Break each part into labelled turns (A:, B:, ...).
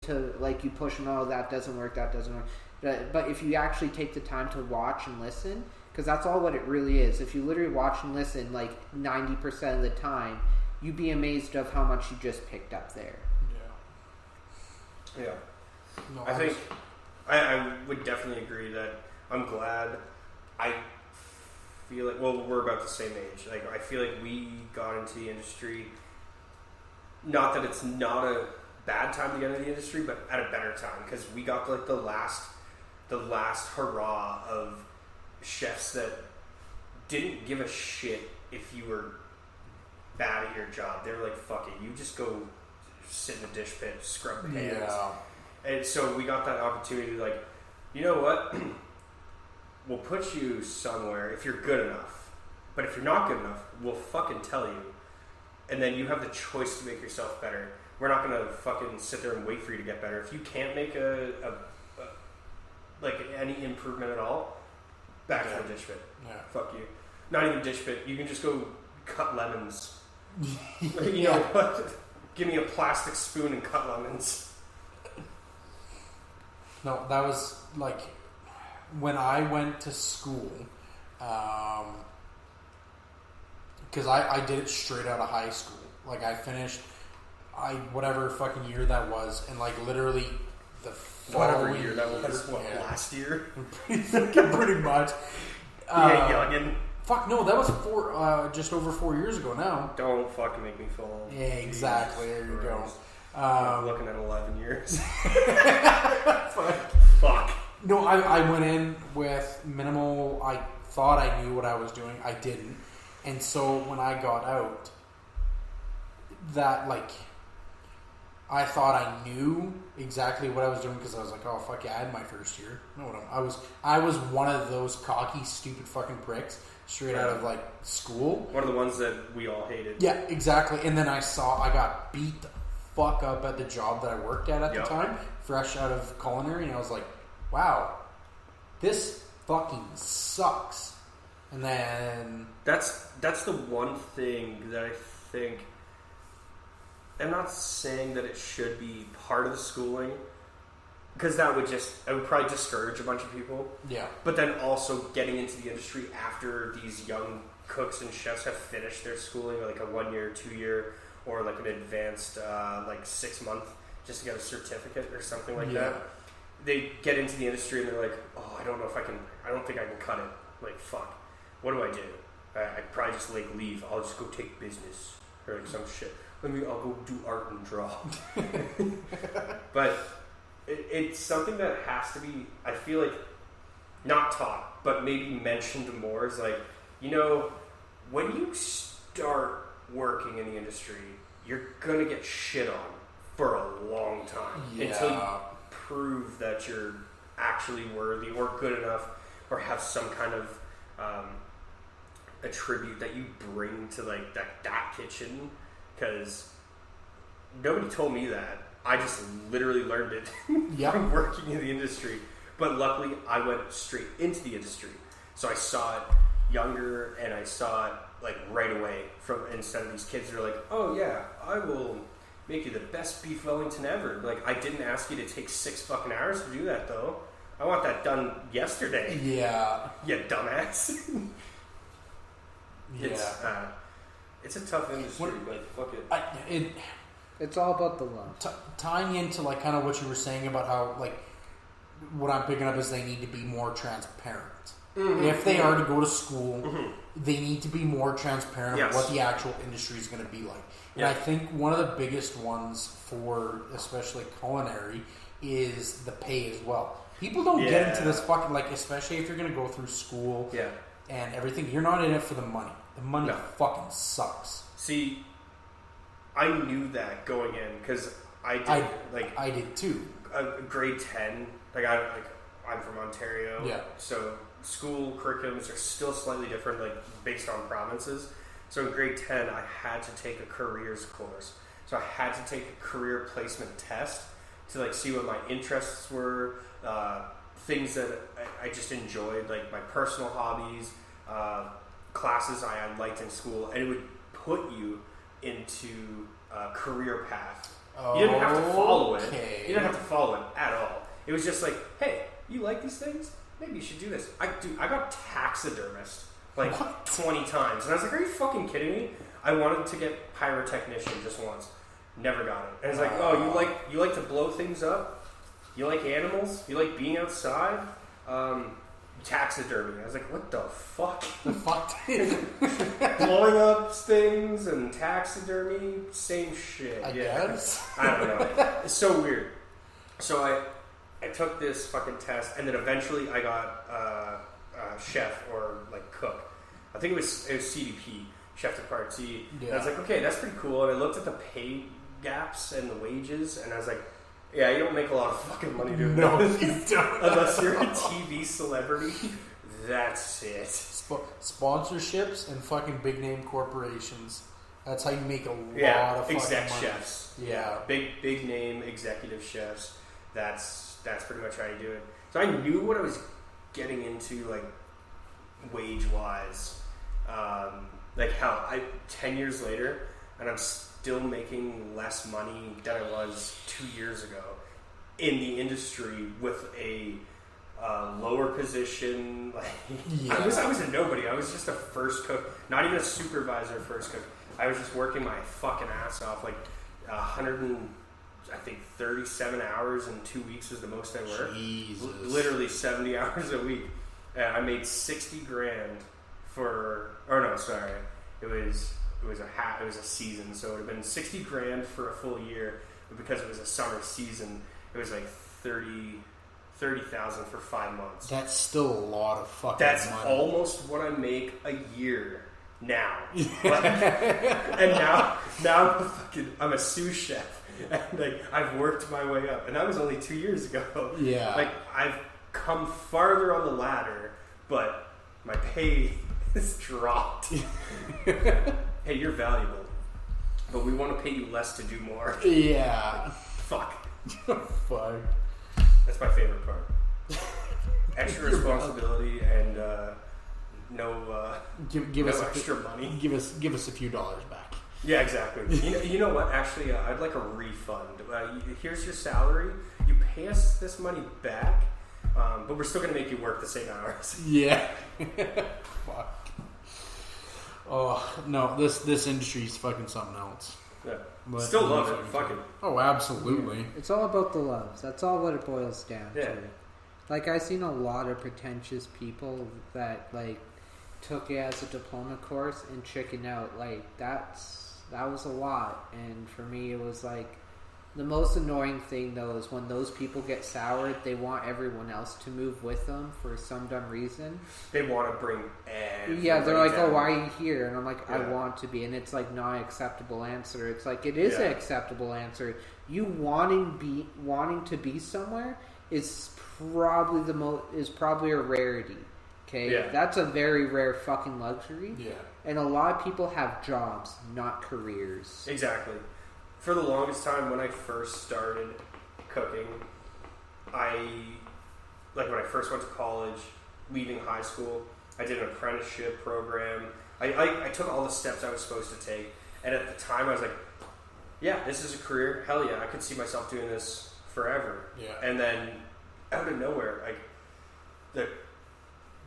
A: to, like, you push them, oh, that doesn't work. But if you actually take the time to watch and listen, because that's all what it really is. If you literally watch and listen, like, 90% of the time, you'd be amazed of how much you just picked up there.
B: Yeah. No, I think I would definitely agree that I'm glad. I feel like, well, we're about the same age. Like, I feel like we got into the industry, not that it's not a bad time to get into the industry, but at a better time, because we got like the last hurrah of chefs that didn't give a shit if you were bad at your job. They were like, fuck it, you just go sit in the dish pit, scrub pans. Yeah. And so we got that opportunity, like, you know what? We'll put you somewhere if you're good enough. But if you're not good enough, we'll fucking tell you. And then you have the choice to make yourself better. We're not going to fucking sit there and wait for you to get better. If you can't make like any improvement at all, back to the dish pit. Yeah. Fuck you. Not even dish pit. You can just go cut lemons. You know what? Give me a plastic spoon and cut lemons.
C: No, that was like when I went to school, because I did it straight out of high school. Like, I finished, whatever fucking year that was, and like literally the
B: whatever year that was, last year?
C: pretty much.
B: Youngin'.
C: Fuck no, that was just over 4 years ago now.
B: Don't fucking make me fall.
C: Yeah, exactly. There you go.
B: I'm looking at 11 years.
C: Fuck. No, I went in with minimal. I thought I knew what I was doing. I didn't. And so when I got out, that, like, I thought I knew exactly what I was doing, because I was like, oh, fuck yeah, I had my first year. No, I was one of those cocky, stupid fucking pricks straight out of, like, school.
B: One of the ones that we all hated.
C: Yeah, exactly. And then I got beat the fuck up at the job that I worked at the time, fresh out of culinary, and I was like, wow, this fucking sucks. And then
B: that's the one thing that I think, I'm not saying that it should be part of the schooling, because it would probably discourage a bunch of people. Yeah. But then also getting into the industry after these young cooks and chefs have finished their schooling, like a 1 year, 2 year, or like an advanced like 6 month, just to get a certificate or something like that. They get into the industry and they're like, oh, I don't think I can cut it. Like, fuck. What do I do? I'd probably just like leave. I'll just go take business or like some shit. I'll go do art and draw. But it's something that has to be, I feel like, not taught, but maybe mentioned more. Is like, you know, when you start working in the industry, you're gonna get shit on for a long time until you prove that you're actually worthy or good enough or have some kind of attribute that you bring to like that kitchen, because nobody told me that. I just literally learned it from working in the industry. But luckily I went straight into the industry, so I saw it younger and I saw it like right away, from instead of these kids that are like, oh yeah, I will make you the best beef Wellington ever. Like, I didn't ask you to take 6 fucking hours to do that though. I want that done yesterday. Yeah. You dumbass. It's a tough industry, but fuck it.
A: It's all about the love.
C: Tying into like kind of what you were saying about how, like, what I'm picking up is they need to be more transparent. Mm-hmm. If they are to go to school, they need to be more transparent about what the actual industry is going to be like. And I think one of the biggest ones for especially culinary is the pay as well. People don't get into this fucking, like, especially if you're going to go through school and everything, you're not in it for the money. The money fucking sucks.
B: See, I knew that going in, because I
C: did too.
B: Grade 10, I'm from Ontario, so school curriculums are still slightly different, like based on provinces. So in grade 10, I had to take a careers course. So I had to take a career placement test to like see what my interests were, things that I just enjoyed, like my personal hobbies, classes I liked in school, and it would put you into a career path You didn't have to follow it. You didn't have to follow it at all. It was just like, hey, you like these things? Maybe you should do this. I got taxidermist like 20 times. And I was like, are you fucking kidding me? I wanted to get pyrotechnician just once. Never got it. And it's like, oh, you like to blow things up? You like animals? You like being outside? Taxidermy. I was like, what the fuck?
C: The fuck?
B: Blowing up things and taxidermy, same shit.
C: I guess.
B: I don't know. It's so weird. So I took this fucking test, and then eventually I got chef or like cook. I think it was CDP, chef de partie. Yeah. And I was like, okay, that's pretty cool. And I looked at the pay gaps and the wages, and I was like, yeah, you don't make a lot of fucking money doing that.
C: No, you don't.
B: Unless you're a TV celebrity. That's it.
C: Sponsorships and fucking big name corporations. That's how you make a lot of fucking
B: exec
C: money.
B: chefs. Yeah, big name executive chefs. That's pretty much how you do it. So I knew what I was getting into, like wage wise. Like how 10 years later, and I'm still making less money than I was 2 years ago in the industry with a lower position. Like I was a nobody. I was just a first cook, not even a supervisor first cook. I was just working my fucking ass off, like 37 hours in 2 weeks was the most I worked.
C: Jesus.
B: Literally 70 hours a week. I made $60,000 for. Or no, sorry. It was a season, so it would have been $60,000 for a full year. But because it was a summer season, it was like $30,000 for 5 months.
C: That's still a lot of fucking
B: money. That's almost what I make a year now. And now I'm a sous chef. And like I've worked my way up, and that was only 2 years ago.
C: Yeah,
B: like I've come farther on the ladder, but my pay has dropped. Hey, you're valuable, but we want to pay you less to do more.
C: Yeah.
B: Fuck.
C: Fuck.
B: That's my favorite part. Extra responsibility and no extra money.
C: Give us a few dollars back.
B: Yeah, exactly. You know what? Actually, I'd like a refund. Here's your salary. You pay us this money back, but we're still going to make you work the same hours.
C: Yeah. Fuck. Oh no, this industry is fucking something else.
B: Yeah. But still love it. Fuck it.
C: Oh, absolutely.
A: It's all about the loves. That's all what it boils down to. Like I've seen a lot of pretentious people that like took it as a diploma course and chicken out. Like that was a lot, and for me it was like the most annoying thing though is when those people get soured, they want everyone else to move with them for some dumb reason.
B: They want to bring everybody
A: they're like,
B: down.
A: oh, why are you here? And I'm like, I want to be, and it's like not an acceptable answer. It's like it is an acceptable answer. You wanting to be somewhere is probably a rarity. Okay, that's a very rare fucking luxury.
C: Yeah, and
A: a lot of people have jobs, not careers.
B: Exactly. For the longest time, when I first started cooking, when I first went to college, leaving high school, I did an apprenticeship program. I took all the steps I was supposed to take, and at the time I was like, yeah, this is a career. Hell yeah, I could see myself doing this forever.
C: Yeah.
B: And then out of nowhere, like the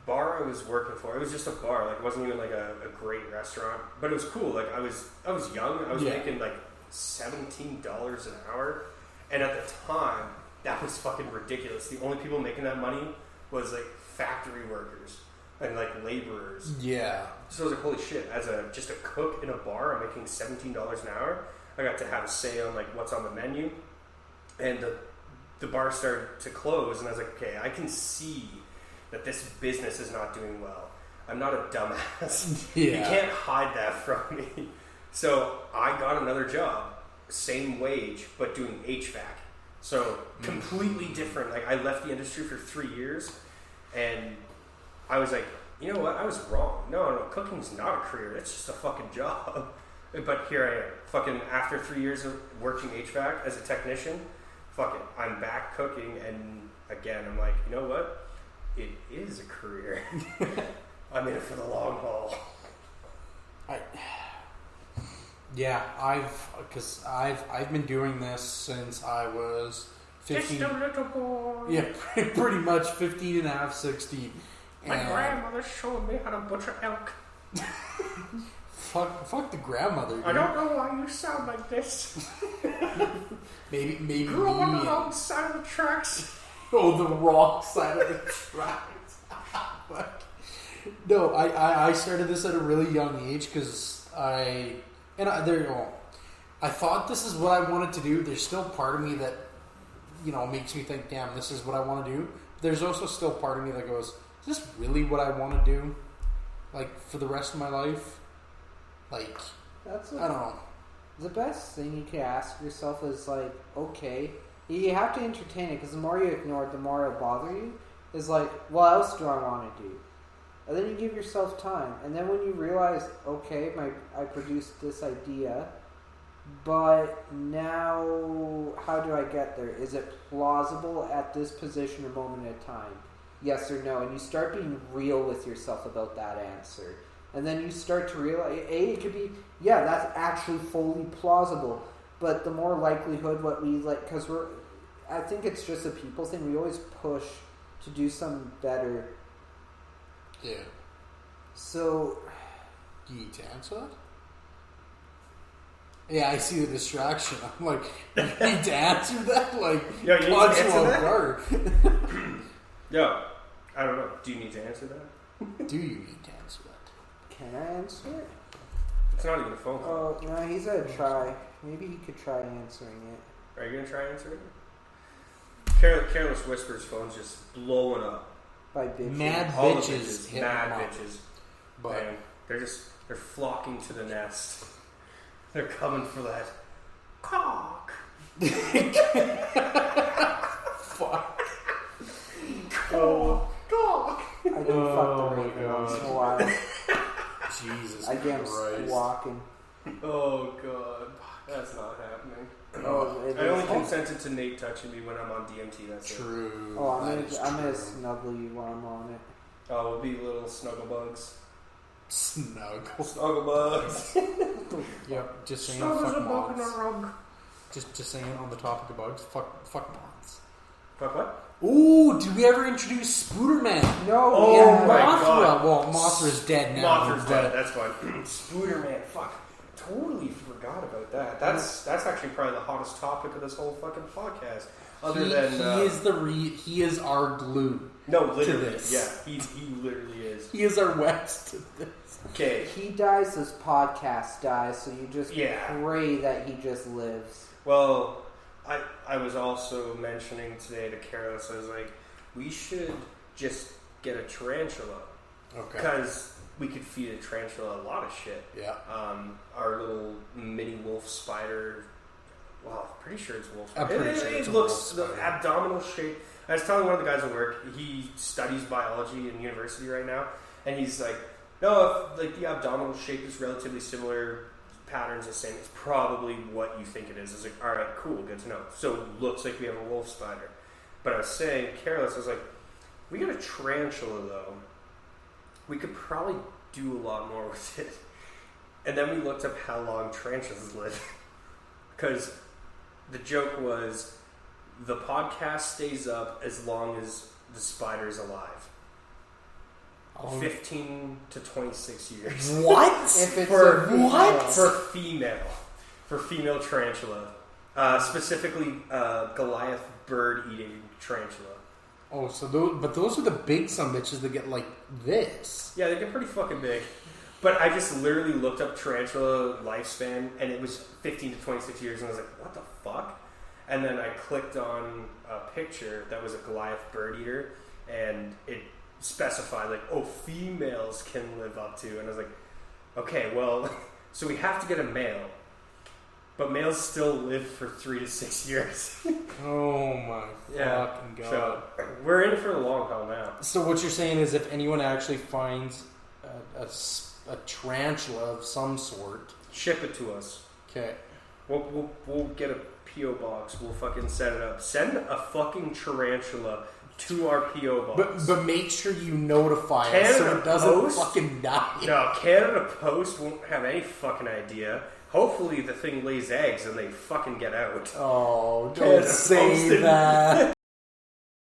B: bar I was working for, it was just a bar. Like it wasn't even like a great restaurant, but it was cool. Like I was young. I was making like $17 an hour, and at the time that was fucking ridiculous. The only people making that money was like factory workers and like laborers.
C: Yeah.
B: So I was like, holy shit! As just a cook in a bar, I'm making $17 an hour. I got to have a say on like what's on the menu, and the bar started to close, and I was like, okay, I can see that this business is not doing well. I'm not a dumbass.
C: Yeah.
B: You can't hide that from me. So I got another job, same wage, but doing HVAC. So completely different. Like I left the industry for 3 years, and I was like, you know what? I was wrong. No, cooking's not a career. It's just a fucking job. But here I am, fucking after 3 years of working HVAC as a technician, fuck it, I'm back cooking, and again, I'm like, you know what? It is a career. I'm in it for the long haul.
C: Yeah, I've been doing this since I was 15.
B: Just a little boy.
C: Yeah, pretty much 15 and a half, 16.
B: My grandmother showed me how to butcher elk.
C: Fuck the grandmother. Dude.
B: I don't know why you sound like this.
C: maybe
B: Grew up on the wrong side of the tracks.
C: Oh, the wrong side of the tracks. No, I started this at a really young age because there you go. I thought this is what I wanted to do. There's still part of me that, makes me think, damn, this is what I want to do. There's also still part of me that goes, is this really what I want to do? Like, for the rest of my life? Like, I don't know.
A: The best thing you can ask yourself is, like, okay, you have to entertain it, because the more you ignore it, the more it'll bother you. Is like, what else do I want to do? And then you give yourself time. And then when you realize, okay, I produced this idea, but now how do I get there? Is it plausible at this position or moment in time? Yes or no? And you start being real with yourself about that answer. And then you start to realize, it could be, yeah, that's actually fully plausible. But the more likelihood what we like, because I think it's just a people thing. We always push to do something better.
C: Yeah.
A: So,
C: do you need to answer that? Yeah, I see the distraction. I'm like, you need to answer that? Like,
B: yo, you need to answer that?
C: Guard.
B: Yo, I don't know. Do you need to answer that?
C: Do you need to answer that?
A: Can I answer it?
B: It's not even a phone call.
A: Oh, no, he's gonna try. Maybe he could try answering it.
B: Are you gonna try answering it? Careless Whisper's phone's just blowing up.
A: By bitches.
C: Mad
B: All
C: bitches.
B: The bitches. Mad bitches.
C: But
B: man, they're flocking to the nest. They're coming for that cock.
C: Fuck.
B: Cock.
A: I do fuck the raven once in a while.
C: Jesus
A: I get him
C: Christ.
A: squawking.
B: Oh god, that's not happening.
A: Oh,
B: I only consented to Nate touching me when I'm on DMT. That's
C: true.
A: Oh, I'm gonna snuggle you while I'm on it.
B: Oh, we'll be little snuggle bugs.
C: Snuggle
B: bugs.
C: Yep, just saying.
B: Snuggles
C: Fuck
B: a bug in a
C: moths.
B: rug.
C: Just saying on the topic of bugs. Fuck moths.
B: Fuck what?
C: Ooh, did we ever introduce Spooderman?
A: No.
B: Oh
A: yeah,
B: my
C: Mothra.
B: god.
C: Well, Mothra's dead now.
B: Mothra's dead. That's fine. Spooderman. Fuck. Totally forgot about that. That's actually probably the hottest topic of this whole fucking podcast.
C: He is our glue.
B: No, literally.
C: To this.
B: Yeah, he literally is.
C: He is our West to this.
B: Okay.
A: He dies, this podcast dies, so you just pray that he just lives.
B: Well, I was also mentioning today to Carlos, I was like, we should just get a tarantula.
C: Okay.
B: Because we could feed a tarantula a lot of shit.
C: Yeah.
B: Our little mini wolf spider. Well, I'm pretty sure it's a wolf
C: I'm
B: spider.
C: pretty sure it's
B: it
C: a
B: looks
C: wolf spider.
B: The abdominal shape. I was telling one of the guys at work, he studies biology in university right now, and he's like, no, if like the abdominal shape is relatively similar, patterns the same, it's probably what you think it is. I was like, alright, cool, good to know. So it looks like we have a wolf spider. But I was saying, careless, I was like, we got a tarantula though. We could probably do a lot more with it. And then we looked up how long tarantulas live. Because the joke was, the podcast stays up as long as the spider's alive. 15 to 26 years.
C: What?
A: If it's
B: For
A: female.
B: For female tarantula. Specifically, Goliath bird-eating tarantula.
C: Oh, so those are the big some bitches that get like this.
B: Yeah, they get pretty fucking big. But I just literally looked up tarantula lifespan, and it was 15 to 26 years, and I was like, what the fuck? And then I clicked on a picture that was a Goliath bird eater, and it specified, like, oh, females can live up to, and I was like, okay, well, so we have to get a male, but males still live for 3 to 6 years.
C: Oh my fucking god.
B: So we're in for the long haul now.
C: So what you're saying is if anyone actually finds a tarantula of some sort,
B: ship it to us.
C: Okay.
B: We'll get a P.O. box. We'll fucking set it up. Send a fucking tarantula to our P.O. box.
C: But make sure you notify us so it doesn't fucking die.
B: No, Canada Post won't have any fucking idea. hopefully the thing lays eggs and they fucking get out.
C: Oh, don't say that.